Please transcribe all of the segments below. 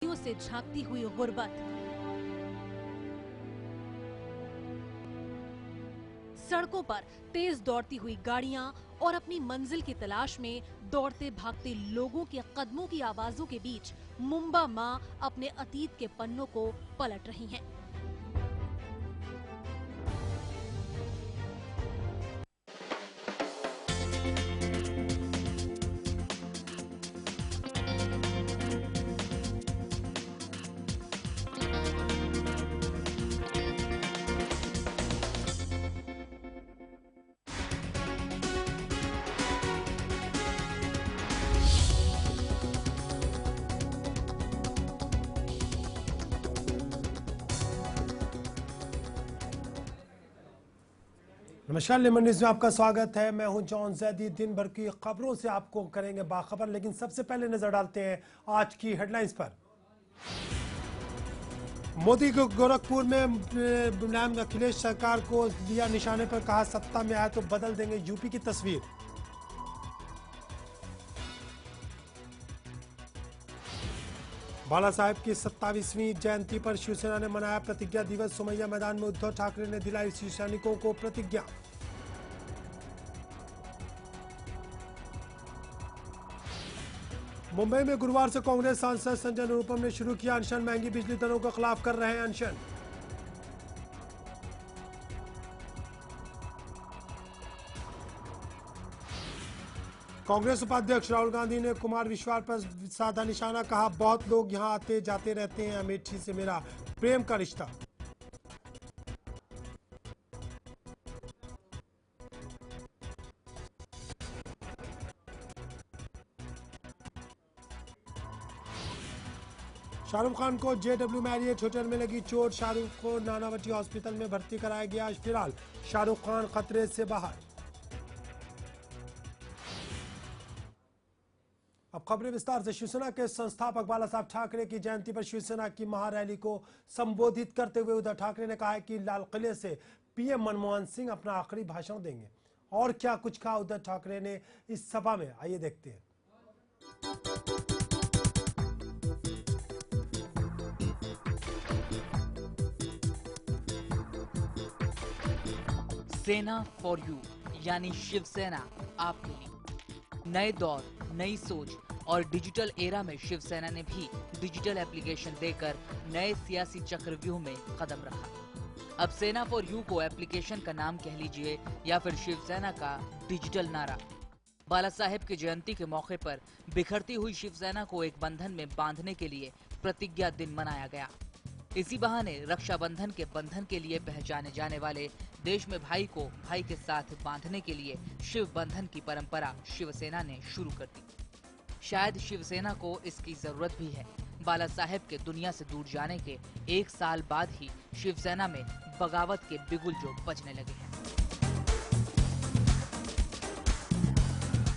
से झांकती हुई गुर्बत, सड़कों पर तेज दौड़ती हुई गाड़ियां और अपनी मंजिल की तलाश में दौड़ते भागते लोगों के कदमों की आवाजों के बीच मुंबा मां अपने अतीत के पन्नों को पलट रही हैं। नमस्कार, लेमन न्यूज में आपका स्वागत है। मैं हूं जॉन जैदी। दिन भर की खबरों से आपको करेंगे बाखबर, लेकिन सबसे पहले नजर डालते हैं आज की हेडलाइंस पर। मोदी को गोरखपुर में मुलायम अखिलेश सरकार को दिया निशाने पर, कहा सत्ता में आए तो बदल देंगे यूपी की तस्वीर। बाला साहेब की 27वीं जयंती पर शिवसेना ने मनाया प्रतिज्ञा दिवस। सोमैया मैदान में उद्धव ठाकरे ने दिलाई शिव सैनिकों को प्रतिज्ञा। मुंबई में गुरुवार से कांग्रेस सांसद संजय निरुपम ने शुरू किया अनशन। महंगी बिजली दरों के खिलाफ कर रहे हैं अनशन। कांग्रेस उपाध्यक्ष राहुल गांधी ने कुमार विश्वास पर साधा निशाना, कहा बहुत लोग यहां आते जाते रहते हैं, अमेठी से मेरा प्रेम का रिश्ता। शाहरुख खान को जेडब्ल्यू मैरियट होटल में लगी चोट। शाहरुख को नानावती हॉस्पिटल में भर्ती कराया गया। फिलहाल शाहरुख खान खतरे से बाहर। अब खबरें विस्तार से। शिवसेना के संस्थापक बाला साहब ठाकरे की जयंती पर शिवसेना की महारैली को संबोधित करते हुए उद्धव ठाकरे ने कहा कि लाल किले से पीएम मनमोहन सिंह अपना आखिरी भाषण देंगे। और क्या कुछ कहा उद्धव ठाकरे ने इस सभा में, आइए देखते हैं। सेना फॉर यू यानी शिवसेना आपके लिए। नए दौर, नई सोच और डिजिटल एरा में शिवसेना ने भी डिजिटल एप्लीकेशन देकर नए सियासी चक्रव्यूह में कदम रखा। अब सेना फॉर यू को एप्लीकेशन का नाम कह लीजिए या फिर शिवसेना का डिजिटल नारा। बाला साहेब की जयंती के मौके पर बिखरती हुई शिवसेना को एक बंधन में बांधने के लिए प्रतिज्ञा दिन मनाया गया। इसी बहाने रक्षाबंधन के बंधन के लिए पहचाने जाने वाले देश में भाई को भाई के साथ बांधने के लिए शिव बंधन की परंपरा शिवसेना ने शुरू कर दी। शायद शिवसेना को इसकी जरूरत भी है। बाला साहेब के दुनिया से दूर जाने के 1 साल बाद ही शिवसेना में बगावत के बिगुल जो बजने लगे हैं।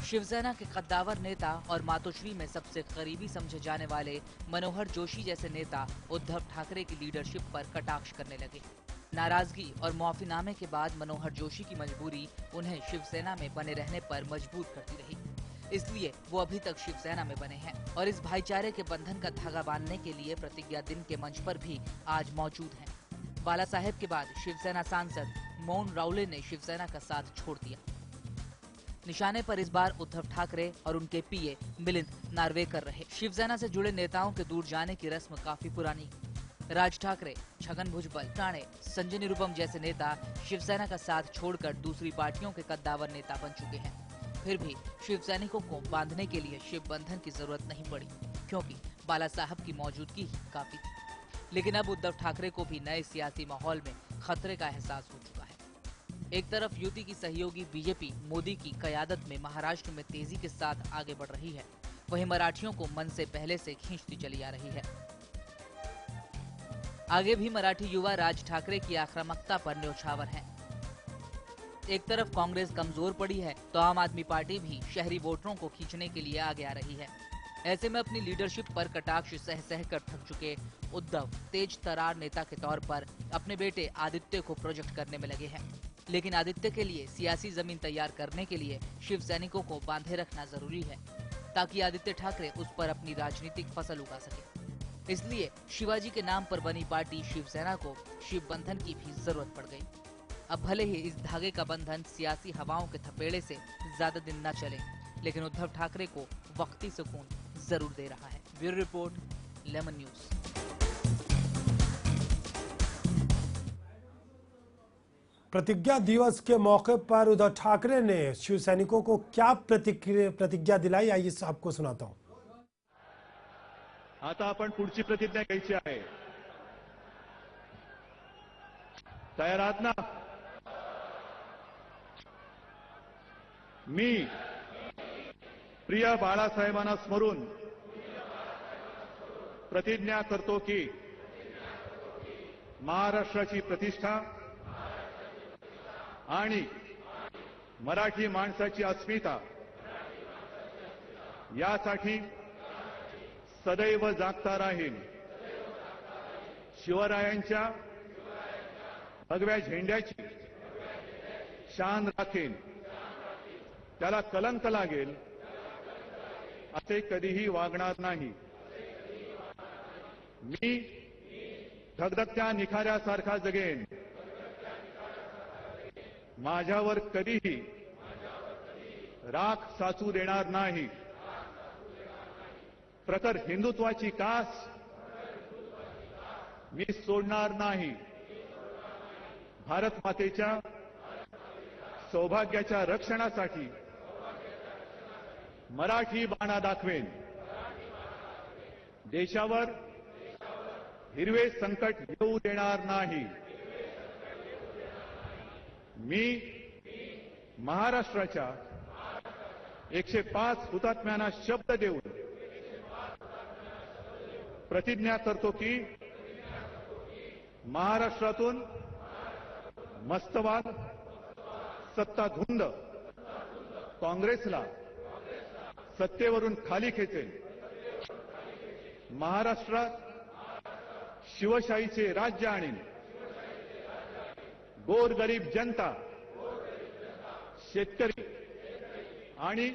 शिवसेना के कद्दावर नेता और मातोश्री में सबसे करीबी समझे जाने वाले मनोहर जोशी जैसे नेता उद्धव ठाकरे की लीडरशिप पर कटाक्ष करने लगे। नाराजगी और मुआफीनामे के बाद मनोहर जोशी की मजबूरी उन्हें शिवसेना में बने रहने पर मजबूर करती रही। इसलिए वो अभी तक शिवसेना में बने हैं और इस भाईचारे के बंधन का धागा बांधने के लिए प्रतिज्ञा दिन के मंच पर भी आज मौजूद हैं। बाला साहेब के बाद शिवसेना सांसद मोहन रावले ने शिवसेना का साथ छोड़ दिया। निशाने पर इस बार उद्धव ठाकरे और उनके पीए मिलिंद नार्वेकर रहे। शिवसेना से जुड़े नेताओं के दूर जाने की रस्म काफी पुरानी। राज ठाकरे, छगन भुजबल, राणे, संजय निरुपम जैसे नेता शिवसेना का साथ छोड़कर दूसरी पार्टियों के कद्दावर नेता बन चुके हैं। फिर भी शिव सैनिकों को बांधने के लिए शिव बंधन की जरूरत नहीं पड़ी, क्योंकि बाला साहब की मौजूदगी ही काफी थी। लेकिन अब उद्धव ठाकरे को भी नए सियासी माहौल में खतरे का एहसास हो चुका है। एक तरफ युति की सहयोगी बीजेपी मोदी की कयादत में महाराष्ट्र में तेजी के साथ आगे बढ़ रही है, वहीं मराठियों को मन से पहले से खींचती चली आ रही है। आगे भी मराठी युवा राज ठाकरे की आक्रामकता पर न्योछावर हैं। एक तरफ कांग्रेस कमजोर पड़ी है तो आम आदमी पार्टी भी शहरी वोटरों को खींचने के लिए आगे आ रही है। ऐसे में अपनी लीडरशिप पर कटाक्ष सह सह कर थक चुके उद्धव तेज तरार नेता के तौर पर अपने बेटे आदित्य को प्रोजेक्ट करने में लगे हैं। लेकिन आदित्य के लिए सियासी जमीन तैयार करने के लिए शिव सैनिकों को बांधे रखना जरूरी है, ताकि आदित्य ठाकरे उस पर अपनी राजनीतिक फसल उगा सके। इसलिए शिवाजी के नाम पर बनी पार्टी शिवसेना को शिव बंधन की भी जरूरत पड़ गई। अब भले ही इस धागे का बंधन सियासी हवाओं के थपेड़े से ज्यादा दिन न चले, लेकिन उद्धव ठाकरे को वक्ती सुकून जरूर दे रहा है। Bureau report, lemon news. प्रतिज्ञा दिवस के मौके पर उद्धव ठाकरे ने शिव सैनिकों को क्या प्रतिज्ञा दिलाई, आइए आपको सुनाता हूं। आता आपण पुढची प्रतिज्ञा घ्यायची आहे। तयार आहात ना? मी प्रिय बाळासाहेबांना स्मरून प्रतिज्ञा करतो की महाराष्ट्राची प्रतिष्ठा आणि मराठी माणसाची अस्मिता यासाठी सदैव जागता राहील। शिवरायांच्या भगव्या झेंड्याची शान राखेन, त्याला कलंक लागेल असे कधीही वागणार नाही। मी धगधगत्या निखाऱ्यासारखा जगेन, माझ्यावर कधीही राख साचू देणार नाही। प्रखर हिंदुत्वाची कास मी सोडणार नाही। भारत मातेच्या सौभाग्याच्या रक्षणासाठी मराठी बाणा दाखवेन। देशावर हिरवे संकट येऊ देणार नाही। मी महाराष्ट्राच्या 105 हुतात्म्यांना शब्द देऊन प्रतिज्ञा करतो की महाराष्ट्रातून मस्तवाद, सत्ताधुंद काँग्रेसला सत्तेवरून खाली खेचेल। महाराष्ट्रात शिवशाहीचे राज्य आणीन। गोरगरीब जनता, शेतकरी आणि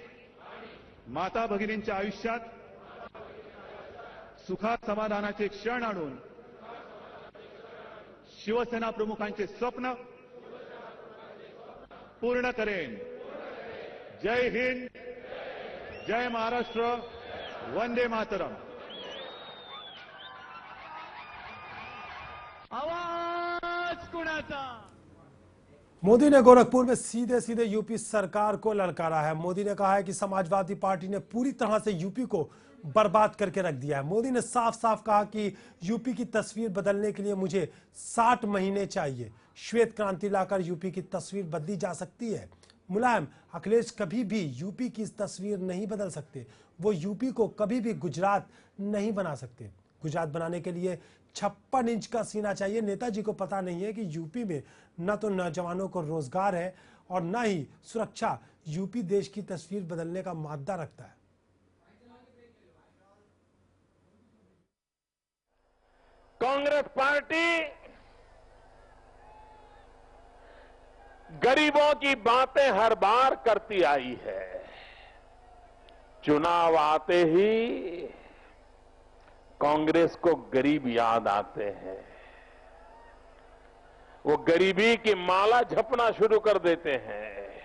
माता भगिनींच्या आयुष्यात सुखात समाधानाचे क्षण आणून शिवसेना प्रमुखांचे स्वप्न पूर्ण करेन। जय हिंद, जय महाराष्ट्र, वंदे मातरम। आवाज कुणाचा? मोदी ने गोरखपुर में सीधे सीधे यूपी सरकार को ललकारा है। मोदी ने कहा है कि समाजवादी पार्टी ने पूरी तरह से यूपी को बर्बाद करके रख दिया है। मोदी ने साफ साफ कहा कि यूपी की तस्वीर बदलने के लिए मुझे 60 महीने चाहिए। श्वेत क्रांति लाकर यूपी की तस्वीर बदली जा सकती है। मुलायम अखिलेश कभी भी यूपी की तस्वीर नहीं बदल सकते। वो यूपी को कभी भी गुजरात नहीं बना सकते। गुजरात बनाने के लिए 56 इंच का सीना चाहिए। नेताजी को पता नहीं है कि यूपी में न तो नौजवानों को रोजगार है और न ही सुरक्षा। यूपी देश की तस्वीर बदलने का मादा रखता है। कांग्रेस पार्टी गरीबों की बातें हर बार करती आई है। चुनाव आते ही कांग्रेस को गरीब याद आते हैं। वो गरीबी की माला झपना शुरू कर देते हैं।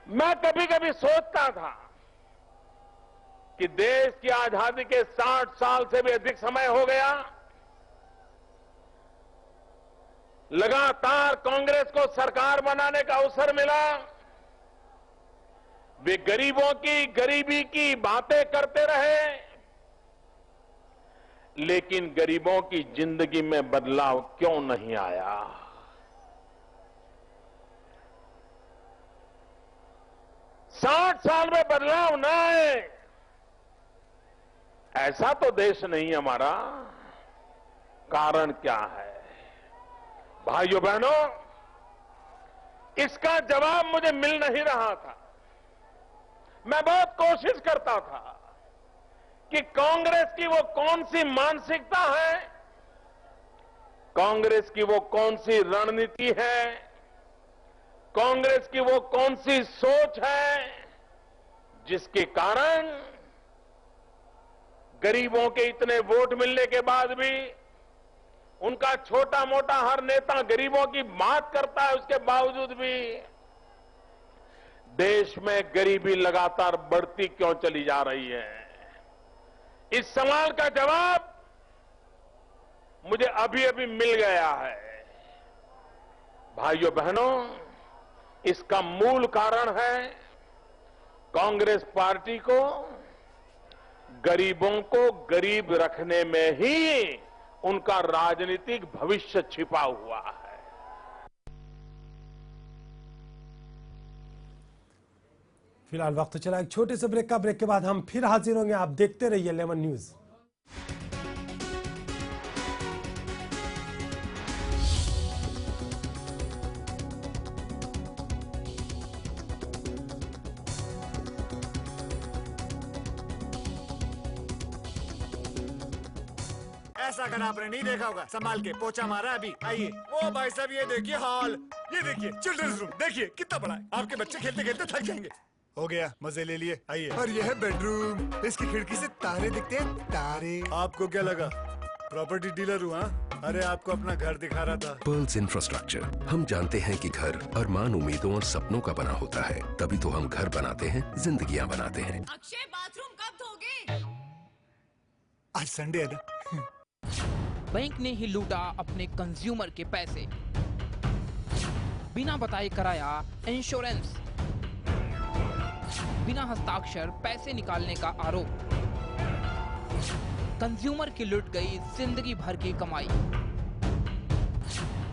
मैं कभी कभी सोचता था कि देश की आजादी के 60 साल से भी अधिक समय हो गया, लगातार कांग्रेस को सरकार बनाने का अवसर मिला। वे गरीबों की गरीबी की बातें करते रहे, लेकिन गरीबों की जिंदगी में बदलाव क्यों नहीं आया? साठ साल में बदलाव ना आए, ऐसा तो देश नहीं हमारा। कारण क्या है? भाइयों बहनों, इसका जवाब मुझे मिल नहीं रहा था। मैं बहुत कोशिश करता था कि कांग्रेस की वो कौन सी मानसिकता है, कांग्रेस की वो कौन सी रणनीति है, कांग्रेस की वो कौन सी सोच है जिसके कारण गरीबों के इतने वोट मिलने के बाद भी उनका छोटा मोटा हर नेता गरीबों की बात करता है, उसके बावजूद भी देश में गरीबी लगातार बढ़ती क्यों चली जा रही है? इस सवाल का जवाब मुझे अभी अभी मिल गया है। भाइयों बहनों, इसका मूल कारण है कांग्रेस पार्टी को गरीबों को गरीब रखने में ही उनका राजनीतिक भविष्य छिपा हुआ है। फिलहाल वक्त चला एक छोटे से ब्रेक का। ब्रेक के बाद हम फिर हाजिर होंगे। आप देखते रहिए लेमन न्यूज। ऐसा अगर आपने नहीं देखा होगा, संभाल के पोछा मारा अभी। आइए। ओ भाई साहब, ये देखिए हॉल, ये देखिए चिल्ड्रंस रूम, देखिए कितना बड़ा है। आपके बच्चे खेलते खेलते थक जाएंगे। हो गया, मजे ले लिए। आइए। और ये है बेडरूम, इसकी खिड़की से तारे दिखते हैं, तारे। आपको क्या लगा प्रॉपर्टी डीलर हुआ? अरे आपको अपना घर दिखा रहा था। Pearls infrastructure. हम जानते हैं कि घर अरमान, उम्मीदों और सपनों का बना होता है, तभी तो हम घर बनाते हैं, जिंदगियां बनाते हैं। अक्षय, बाथरूम कब धोगे? आज संडे है ना। बैंक ने ही लूटा अपने कंज्यूमर के पैसे, बिना बताए कराया इंश्योरेंस, बिना हस्ताक्षर पैसे निकालने का आरोप। कंज्यूमर की लुट गई जिंदगी भर की कमाई।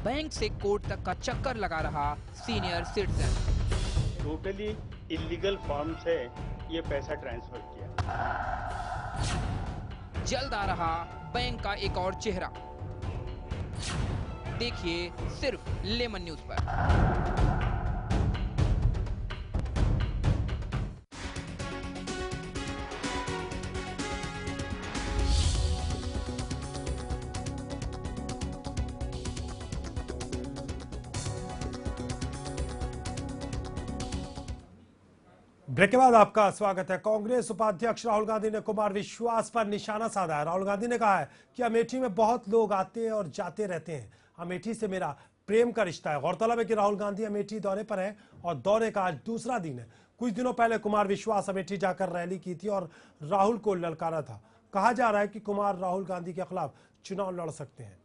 बैंक से कोर्ट तक का चक्कर लगा रहा senior citizen. Totally illegal form से ये पैसा ट्रांसफर किया। जल्द आ रहा बैंक का एक और चेहरा। देखिए सिर्फ लेमन न्यूज पर। ब्रेक के बाद आपका स्वागत है। कांग्रेस उपाध्यक्ष राहुल गांधी ने कुमार विश्वास पर निशाना साधा है। राहुल गांधी ने कहा है कि अमेठी में बहुत लोग आते और जाते रहते हैं, अमेठी से मेरा प्रेम का रिश्ता है। गौरतलब है कि राहुल गांधी अमेठी दौरे पर है और दौरे का आज दूसरा दिन है। कुछ दिनों पहले कुमार विश्वास अमेठी जाकर रैली की थी और राहुल को ललकारा था। कहा जा रहा है कि कुमार राहुल गांधी के खिलाफ चुनाव लड़ सकते हैं।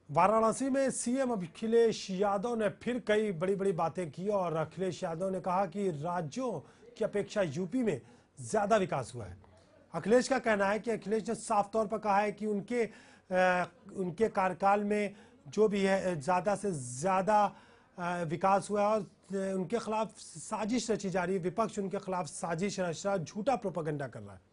वाराणसी में सीएम अखिलेश यादव ने फिर कई बड़ी बड़ी बातें की और अखिलेश यादव ने कहा कि राज्यों की अपेक्षा यूपी में ज्यादा विकास हुआ है। अखिलेश का कहना है कि अखिलेश ने साफ तौर पर कहा है कि उनके कार्यकाल में जो भी है ज्यादा से ज्यादा विकास हुआ है और उनके खिलाफ साजिश रची जा रही है। विपक्ष उनके खिलाफ साजिश रच रहा है, झूठा प्रोपेगेंडा कर रहा है।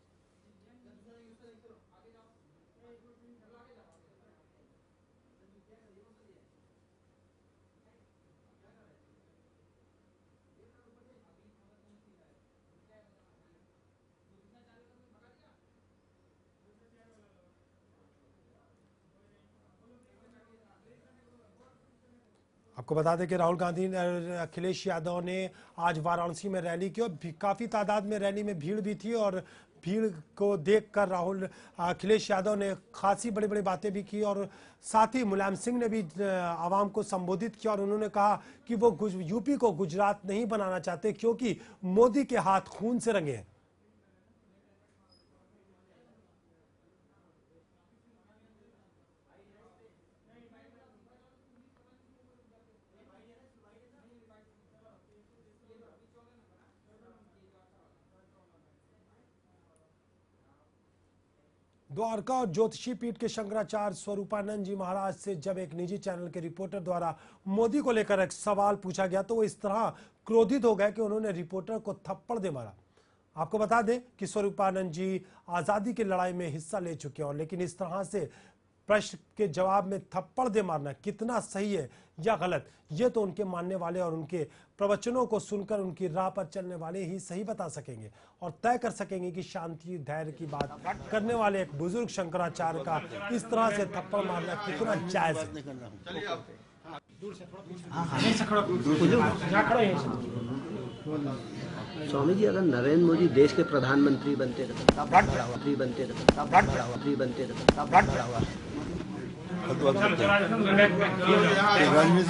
आपको बता दें कि राहुल गांधी अखिलेश यादव ने आज वाराणसी में रैली की और काफ़ी तादाद में रैली में भीड़ भी थी और भीड़ को देखकर अखिलेश यादव ने खासी बड़ी बड़ी बातें भी की और साथ ही मुलायम सिंह ने भी आवाम को संबोधित किया और उन्होंने कहा कि वो यूपी को गुजरात नहीं बनाना चाहते क्योंकि मोदी के हाथ खून से रंगे हैं। द्वारका और ज्योतिषी पीठ के शंकराचार्य स्वरूपानंद जी महाराज से जब एक निजी चैनल के रिपोर्टर द्वारा मोदी को लेकर एक सवाल पूछा गया तो वो इस तरह क्रोधित हो गए कि उन्होंने रिपोर्टर को थप्पड़ दे मारा। आपको बता दें कि स्वरूपानंद जी आज़ादी की लड़ाई में हिस्सा ले चुके हैं, लेकिन इस तरह से प्रश्न के जवाब में थप्पड़ दे मारना कितना सही है या गलत, ये तो उनके मानने वाले और उनके प्रवचनों को सुनकर उनकी राह पर चलने वाले ही सही बता सकेंगे और तय कर सकेंगे कि शांति धैर्य की बात करने वाले एक बुजुर्ग शंकराचार्य का इस तरह से थप्पड़ मारना कितना जायज है। स्वामी जी, अगर नरेंद्र मोदी देश के प्रधानमंत्री बनते राजनीतिक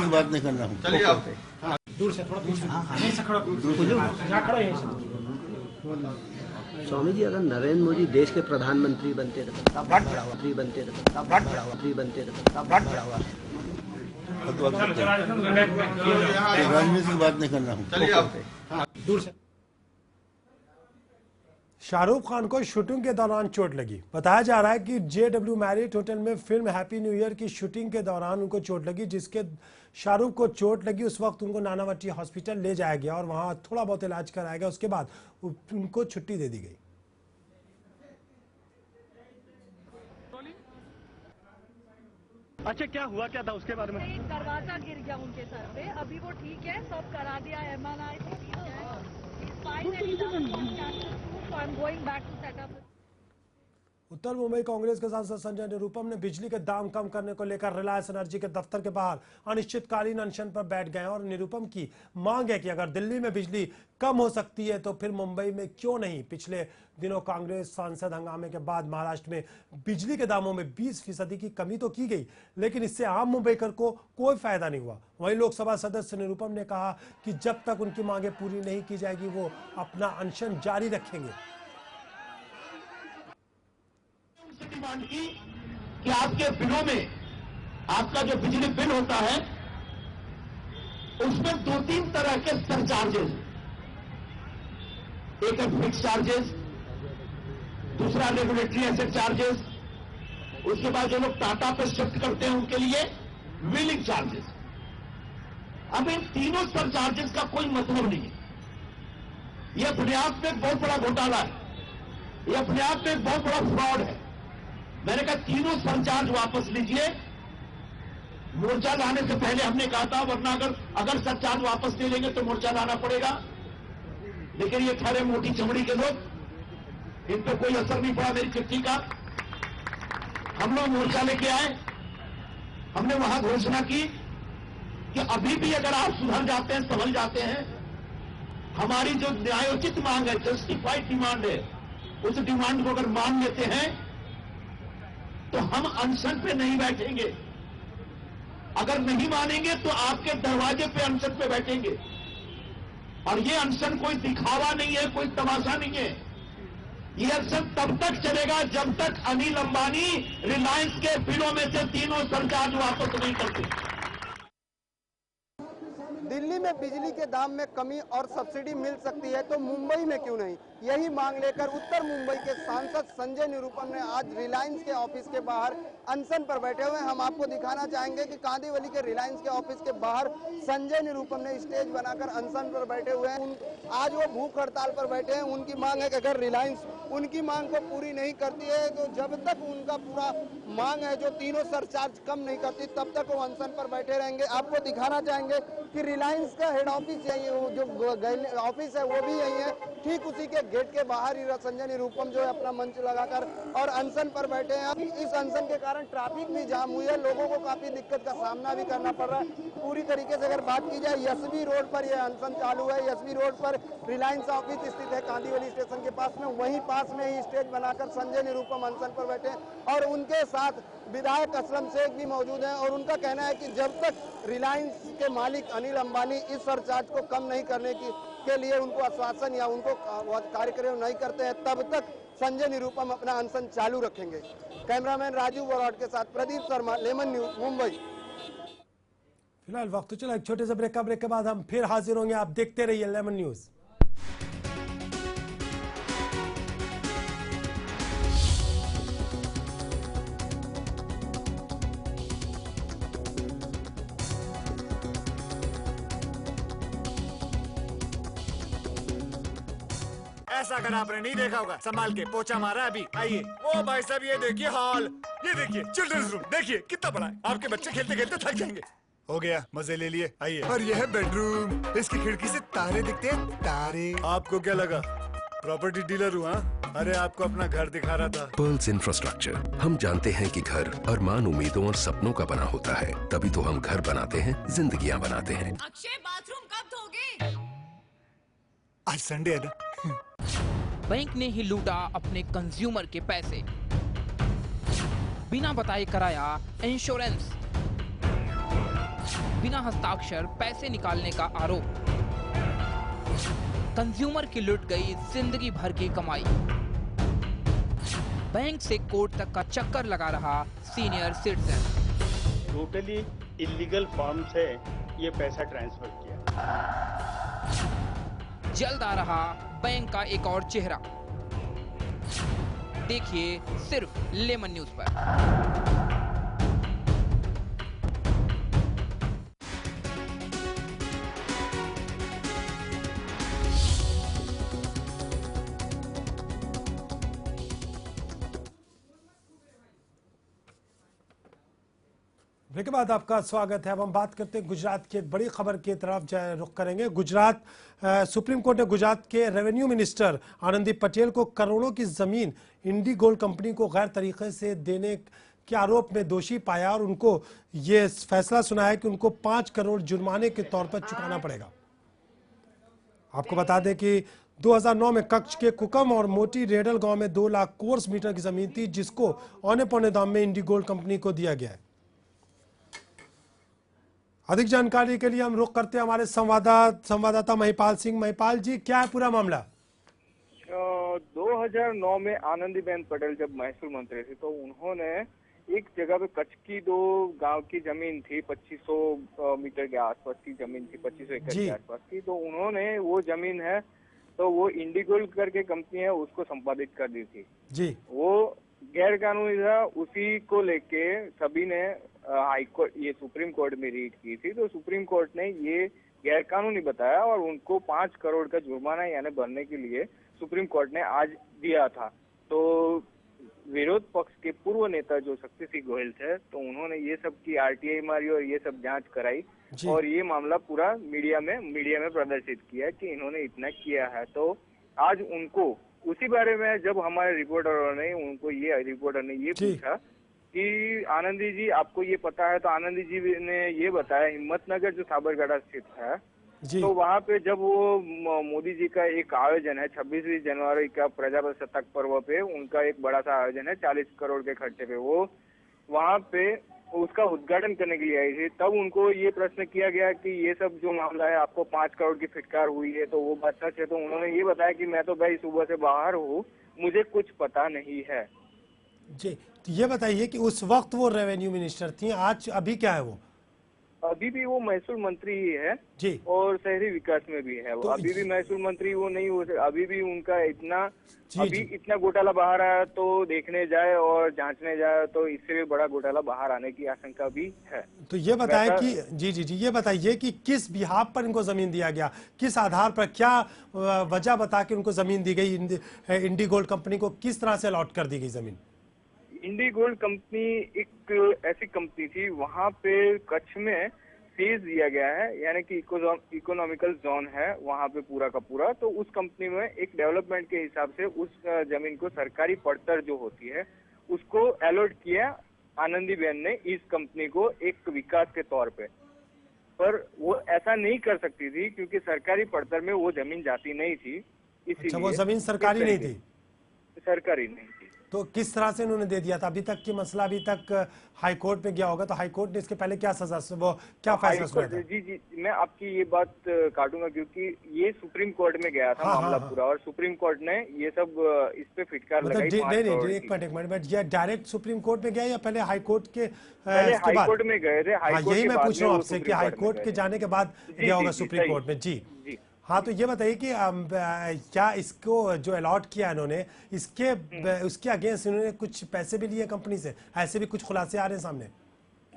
बात नहीं करना हूँ। स्वामी जी, अगर नरेंद्र मोदी देश के प्रधानमंत्री बनते राजनीतिक बात नहीं करना हूँ। शाहरुख खान को शूटिंग के दौरान चोट लगी। बताया जा रहा है कि JW मैरियट होटल में फिल्म हैप्पी न्यू ईयर की शूटिंग के दौरान उनको चोट लगी, जिसके शाहरुख को चोट लगी उस वक्त उनको नानावटी हॉस्पिटल ले जाया गया और वहां थोड़ा बहुत इलाज कराया गया। उसके बाद उनको छुट्टी दे दी गई। अच्छा, क्या हुआ क्या था उसके बारे में? एक दरवाजा गिर गया उनके सर पे। अभी वो ठीक है, सब करा दिया MRI, ठीक है। उत्तर मुंबई कांग्रेस के सांसद संजय निरुपम ने बिजली के दाम कम करने को लेकर रिलायंस एनर्जी के दफ्तर के बाहर अनिश्चितकालीन अनशन पर बैठ गए और निरुपम की मांग है कि अगर दिल्ली में बिजली कम हो सकती है तो फिर मुंबई में क्यों नहीं। पिछले दिनों कांग्रेस सांसद हंगामे के बाद महाराष्ट्र में बिजली के दामों में 20% की कमी तो की गई, लेकिन इससे आम मुंबईकर को कोई फायदा नहीं हुआ। वहीं लोकसभा सदस्य निरुपम ने कहा कि जब तक उनकी मांगे पूरी नहीं की जाएगी वो अपना अनशन जारी रखेंगे। डिमांड की कि आपके बिलों में आपका जो बिजली बिल होता है उसमें 2-3 तरह के सरचार्जेस, एक है फिक्स चार्जेस, दूसरा रेगुलेटरी एसेट चार्जेस, उसके बाद जो लोग टाटा पे शिफ्ट करते हैं उनके लिए व्हीलिंग चार्जेस। अब इन तीनों सरचार्जेस का कोई मतलब नहीं है। यह अपने आप में एक बहुत बड़ा घोटाला है, यह अपने आप में एक बहुत बड़ा फ्रॉड है। मैंने कहा तीनों सरचार्ज वापस लीजिए। मोर्चा लाने से पहले हमने कहा था, वरना अगर सरचार्ज वापस नहीं लेंगे तो मोर्चा लाना पड़ेगा। लेकिन ये ठहरे मोटी चमड़ी के लोग, इन पर कोई असर नहीं पड़ा मेरी चिट्ठी का। हम लोग मोर्चा लेके आए, हमने वहां घोषणा की कि अभी भी अगर आप सुधर जाते हैं, संभल जाते हैं, हमारी जो न्यायोचित मांग है, जस्टिफाइड डिमांड है, उस डिमांड को अगर मान लेते हैं तो हम अनशन पे नहीं बैठेंगे। अगर नहीं मानेंगे तो आपके दरवाजे पे अनशन पे बैठेंगे। और ये अनशन कोई दिखावा नहीं है, कोई तमाशा नहीं है। ये अनशन तब तक चलेगा जब तक अनिल अंबानी रिलायंस के बिलों में से तीनों सरचार्ज वापस नहीं करते। दिल्ली में बिजली के दाम में कमी और सब्सिडी मिल सकती है तो मुंबई में क्यों नहीं, यही मांग लेकर उत्तर मुंबई के सांसद संजय निरुपम ने आज रिलायंस के ऑफिस के बाहर अनशन पर बैठे हुए हैं। हम आपको दिखाना चाहेंगे कि कांदिवली के रिलायंस के ऑफिस के बाहर संजय निरुपम ने स्टेज बनाकर अनशन पर बैठे हुए हैं। आज वो भूख हड़ताल पर बैठे हैं। उनकी मांग है कि अगर रिलायंस उनकी मांग को पूरी नहीं करती है तो जब तक उनका पूरा मांग है जो तीनों सरचार्ज कम नहीं करती तब तक वो अनशन पर बैठे रहेंगे। आपको दिखाना चाहेंगे कि रिलायंस का हेड ऑफिस यही है, जो ऑफिस है वो भी यही है। ठीक उसी के गेट के बाहर ही संजय निरुपम जो है अपना मंच लगाकर और अनशन पर बैठे हैं। इस अनशन के कारण ट्रैफिक भी जाम हुई है, लोगों को काफी दिक्कत का सामना भी करना पड़ रहा है। पूरी तरीके से अगर बात की जाए, यशवी रोड पर यह अनशन चालू है। यशवी रोड पर रिलायंस ऑफिस स्थित है कांदिवली स्टेशन के पास में, वहीं पास में ही स्टेज बनाकर संजय निरुपम अनशन पर बैठे हैं और उनके साथ विधायक असलम शेख भी मौजूद हैं। और उनका कहना है कि जब तक रिलायंस के मालिक अनिल अंबानी इस सरचार्ज को कम नहीं करने के लिए उनको आश्वासन या उनको कार्यक्रम नहीं करते हैं तब तक संजय निरुपम अपना अनशन चालू रखेंगे। कैमरामैन राजू वराड के साथ प्रदीप शर्मा, लेमन न्यूज, मुंबई। फिलहाल वक्त चला एक छोटे से ब्रेक के बाद हम फिर हाजिर होंगे। आप देखते रहिए लेमन न्यूज। ऐसा अगर आपने नहीं देखा होगा, संभाल के पोछा मारा अभी। आइए। ओ भाई साहब, ये देखिए हॉल, ये देखिए चिल्ड्रंस रूम, देखिए कितना बड़ा है। आपके बच्चे खेलते खेलते थक जाएंगे। हो गया, मजे ले लिए। आइए। और ये है बेडरूम, इसकी खिड़की से तारे दिखते हैं, तारे। आपको क्या लगा प्रॉपर्टी डीलर हुआ? अरे आपको अपना घर दिखा रहा था। पर्ल्स इंफ्रास्ट्रक्चर, हम जानते हैं कि घर अरमान, उम्मीदों और सपनों का बना होता है, तभी तो हम घर बनाते हैं, जिंदगियां बनाते हैं। अक्षय बाथरूम कब धोगे? आज संडे है ना। बैंक ने ही लूटा अपने कंज्यूमर के पैसे, बिना बताए कराया इंश्योरेंस, बिना हस्ताक्षर पैसे निकालने का आरोप, कंज्यूमर की लुट गई जिंदगी भर की कमाई, बैंक से कोर्ट तक का चक्कर लगा रहा senior citizen. Totally illegal form से ये पैसा ट्रांसफर किया। जल्द आ रहा बैंक का एक और चेहरा, देखिए सिर्फ लेमन न्यूज पर। ब्रेक के बाद आपका स्वागत है। अब हम बात करते हैं गुजरात की एक बड़ी खबर की तरफ रुख करेंगे। गुजरात सुप्रीम कोर्ट ने गुजरात के रेवेन्यू मिनिस्टर आनंदीबेन पटेल को करोड़ों की जमीन इंडीगोल्ड कंपनी को गैर तरीके से देने के आरोप में दोषी पाया और उनको ये फैसला सुनाया कि उनको 5 करोड़ जुर्माने के तौर पर चुकाना पड़ेगा। आपको बता दें कि 2009 में कच्छ के कुकम और मोटी रेडल गांव में 2 लाख कोर्स मीटर की जमीन थी, जिसको औने पौने दाम में इंडीगोल्ड कंपनी को दिया गया है। अधिक जानकारी के लिए हम रुख करते हैं हमारे संवाददाता महिपाल सिंह। महिपाल जी, क्या है पूरा मामला? 2009 में आनंदीबेन पटेल जब महसूल मंत्री थी तो उन्होंने एक जगह पे कच्छ की 2 गांव की जमीन थी, 2500 मीटर के आसपास की जमीन थी, 2500 एकड़ के आसपास की। तो उन्होंने वो जमीन है तो वो इंडीगोल्ड करके कंपनी है उसको संपादित कर दी थी जी। वो गैर कानूनी था, उसी को लेके सभी ने हाई कोर्ट, ये सुप्रीम कोर्ट में रीट की थी। तो सुप्रीम कोर्ट ने ये गैर कानूनी बताया और उनको 5 करोड़ का जुर्माना यानी भरने के लिए सुप्रीम कोर्ट ने आज दिया था। तो विरोध पक्ष के पूर्व नेता जो शक्ति सिंह गोयल थे तो उन्होंने ये सब की आरटीआई मारी और ये सब जांच कराई और ये मामला पूरा मीडिया में प्रदर्शित किया कि इन्होंने इतना किया है। तो आज उनको उसी बारे में जब हमारे रिपोर्टर ने ये पूछा कि आनंदी जी आपको ये पता है, तो आनंदी जी ने ये बताया हिम्मतनगर जो साबरकांठा स्थित है तो वहाँ पे जब वो मोदी जी का एक आयोजन है 26 जनवरी का प्रजासत्ताक पर्व पे, उनका एक बड़ा सा आयोजन है 40 करोड़ के खर्चे पे, वो वहाँ पे उसका उद्घाटन करने के लिए आई थी। तब उनको ये प्रश्न किया गया कि ये सब जो मामला है आपको 5 करोड़ की फिटकार हुई है तो वो बात सच है? तो उन्होंने ये बताया कि मैं तो भाई सुबह से बाहर हूँ, मुझे कुछ पता नहीं है। जी, तो ये बताइए कि उस वक्त वो रेवेन्यू मिनिस्टर थी, आज अभी क्या है वो? अभी भी वो महसूल मंत्री ही है जी और शहरी विकास में भी है वो। तो अभी भी महसूल मंत्री वो नहीं हो सकते, अभी भी उनका इतना घोटाला बाहर आया तो देखने जाए और जांचने जाए तो इससे भी बड़ा घोटाला बाहर आने की आशंका भी है। तो ये बताएं कि जी ये बताइए कि किस बिहाफ पर इनको जमीन दिया गया, किस आधार पर, क्या वजह बता के उनको जमीन दी गई? इंडीगोल्ड कंपनी को किस तरह से अलॉट कर दी गई जमीन? इंडीगोल्ड कंपनी एक ऐसी कंपनी थी, वहाँ पे कच्छ में फेज दिया गया है यानी कि इकोनॉमिकल जोन है वहाँ पे पूरा का पूरा। तो उस कंपनी में एक डेवलपमेंट के हिसाब से उस जमीन को सरकारी पड़तर जो होती है उसको अलॉट किया आनंदीबेन ने इस कंपनी को एक विकास के तौर पे। पर वो ऐसा नहीं कर सकती थी क्योंकि सरकारी पड़तर में वो जमीन जाती नहीं थी, इसीलिए वो जमीन सरकारी नहीं थी। सरकारी नहीं थी। तो किस तरह से उन्होंने दे दिया था? अभी तक की मसला अभी तक हाई कोर्ट में गया होगा, तो हाई कोर्ट ने इसके पहले क्या फैसला सुनाया था? जी मैं आपकी ये बात काटूंगा क्योंकि ये सुप्रीम कोर्ट में गया था मामला पूरा और सुप्रीम कोर्ट ने ये सब इस पे फिटकार लगाई। नहीं एक मिनट ये डायरेक्ट सुप्रीम कोर्ट में गया या पहले हाई कोर्ट के? हाई कोर्ट में गए थे। यही मैं पूछ रहा हूँ आपसे कि हाई कोर्ट के जाने के बाद गया होगा सुप्रीम कोर्ट में। जी हाँ, तो ये बताइए कि क्या इसको जो अलॉट किया इन्होंने उसके अगेंस्ट इन्होंने कुछ पैसे भी लिए कंपनी से? ऐसे भी कुछ खुलासे आ रहे हैं सामने।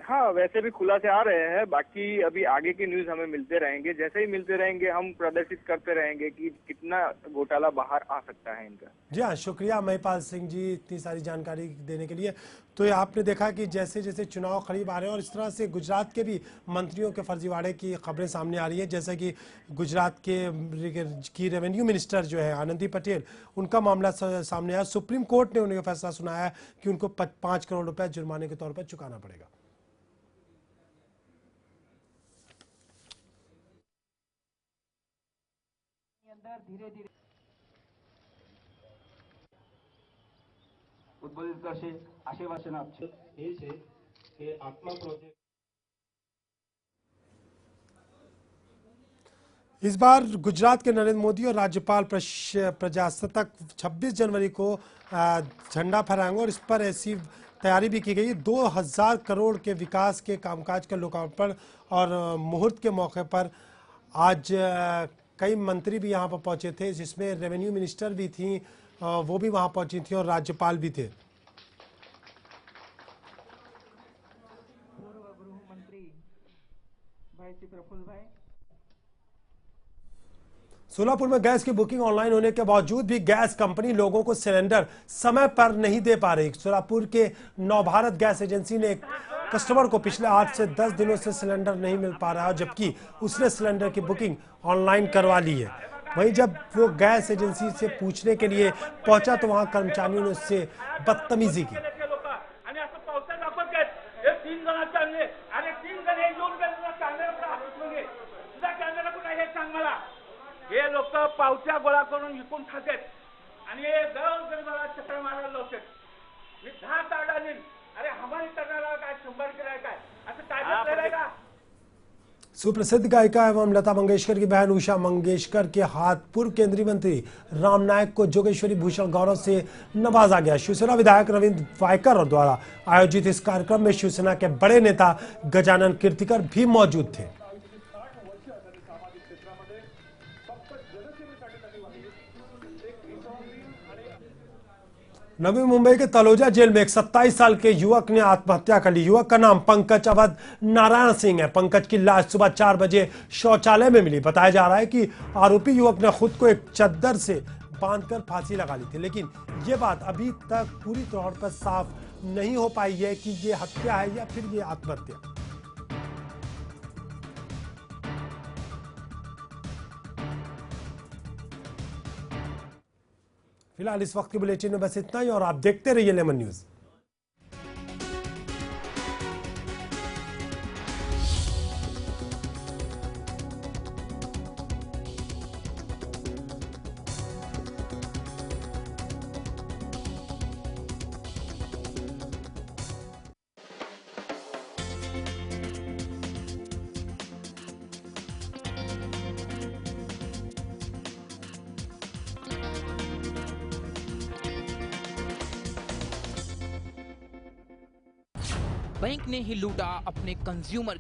हाँ, वैसे भी खुलासे आ रहे हैं। बाकी अभी आगे की न्यूज हमें मिलते रहेंगे, जैसे ही मिलते रहेंगे हम प्रदर्शित करते रहेंगे कि कितना घोटाला बाहर आ सकता है इनका। जी हाँ, शुक्रिया महिपाल सिंह जी इतनी सारी जानकारी देने के लिए। तो ये आपने देखा कि जैसे जैसे चुनाव करीब आ रहे हैं और इस तरह से गुजरात के भी मंत्रियों के फर्जीवाड़े की खबरें सामने आ रही है, जैसे कि गुजरात की रेवेन्यू मिनिस्टर जो है आनंदी पटेल, उनका मामला सामने आया। सुप्रीम कोर्ट ने उन्हें फैसला सुनाया कि उनको 5 करोड़ रुपए जुर्माने के तौर पर चुकाना पड़ेगा। धीरे धीरे उद्बोधित करશે આશીર્વાદ આપશે એ છે કે આત્મા પ્રોજેક્ટ इस बार गुजरात के नरेंद्र मोदी और राज्यपाल प्रजासत्ताक 26 जनवरी को झंडा फहराएंगे और इस पर ऐसी तैयारी भी की गई। 2000 करोड़ के विकास के कामकाज का लोकार्पण और मुहूर्त के मौके पर आज कई मंत्री भी यहां पर पहुंचे थे, जिसमें रेवेन्यू मिनिस्टर भी थी, वो भी वहां पहुंची थी और राज्यपाल भी थे। पूर्व गृह मंत्री भाई श्री प्रफुल्ल भाई। सोलापुर में गैस की बुकिंग ऑनलाइन होने के बावजूद भी गैस कंपनी लोगों को सिलेंडर समय पर नहीं दे पा रही। सोलापुर के नवभारत गैस एजेंसी ने एक कस्टमर को पिछले 8 से 10 दिनों से सिलेंडर नहीं मिल पा रहा है, जबकि उसने सिलेंडर की बुकिंग ऑनलाइन करवा ली है। वहीं जब वो गैस एजेंसी से पूछने के लिए पहुंचा तो वहां कर्मचारियों ने उससे बदतमीजी की। हे लोक पावत्या गोळा करून विकून खातात आणि हे गरीबाला चक्र मारायला लावतात। मी 10 कार्ड आणीन, अरे हमारी करणारा काय 100 केलाय काय असं काय केलंय का? सुप्रसिद्ध गायिका एवं लता मंगेशकर की बहन उषा मंगेशकर के हाथ पूर्व केंद्रीय मंत्री राम नायक को जोगेश्वरी भूषण गौरव से नवाजा गया। शिवसेना विधायक रविंद्र वायकर द्वारा आयोजित इस कार्यक्रम में शिवसेना के बड़े नेता गजानन कीर्तिकर भी मौजूद थे। नवी मुंबई के तलोजा जेल में एक 27 साल के युवक ने आत्महत्या कर ली। युवक का नाम पंकज अवध नारायण सिंह है। पंकज की लाश सुबह 4 बजे शौचालय में मिली। बताया जा रहा है कि आरोपी युवक ने खुद को एक चद्दर से बांधकर फांसी लगा ली थी, लेकिन ये बात अभी तक पूरी तौर पर साफ नहीं हो पाई है कि ये हत्या है या फिर ये आत्महत्या। फिलहाल इस वक्त के बुलेटिन में बस इतना ही और आप देखते रहिए लेमन न्यूज। बैंक ने ही लूटा अपने कंज्यूमर